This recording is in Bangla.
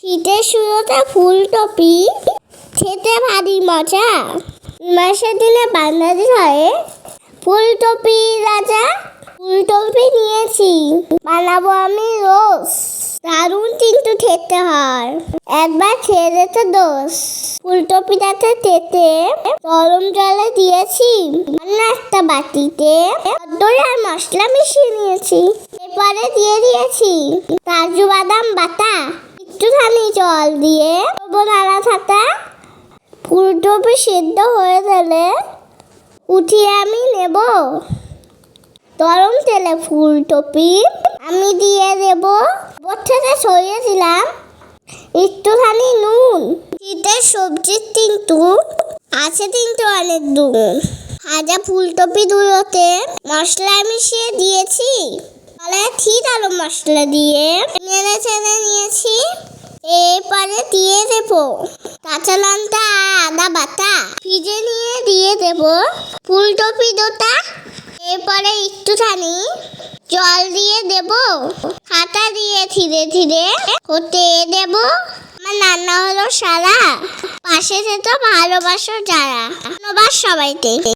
শীতের শুরুতে ফুলকপি খেতে ভারী মজা। মাসের দিনে বাঙালি ঘরে ফুলকপি রাজা। ফুলকপি নিয়েছি, বানাবো আমি রোজ। দারুণ কিন্তু খেতে হয়, একবার খেয়ে যেতে দোষ। ফুলকপিটাতে তেতে গরম জলে দিয়েছি, অন্য একটা বাটিতে দই আর মশলা মিশিয়ে নিয়েছি। এরপরে দিয়ে দিয়েছি কাজু বাদাম বাটা, একটুখানি জল দিয়ে নাড়া থাকা। ফুলকপি সিদ্ধ হয়ে গেলে উঠিয়ে আমি নেব। গরম তেলে ফুলকপি আমি দিয়ে দেব। থেকে সরিয়ে দিলাম একটুখানি নুন। শীতের সবজির কিন্তু আছে কিন্তু অনেক গুণ। ভাজা ফুলকপি দুটোতে মশলা মিশিয়ে দিয়েছি, ঠিক আরো মশলা দিয়ে নেড়ে চেড়ে নিয়েছি। এরপরে দিয়ে দেব কাঁচা লঙ্কা আর আদা বাটা, ভিজে নিয়ে দিয়ে দেব ফুলকপি দুটা। এরপরে একটুখানি জল দিয়ে দেব, হাতা দিয়ে ধীরে ধীরে হতে দেব। আমার রান্না হলো সারা, পাশে যেত ভালোবাসো যারা। ধন্যবাদ সবাইকে।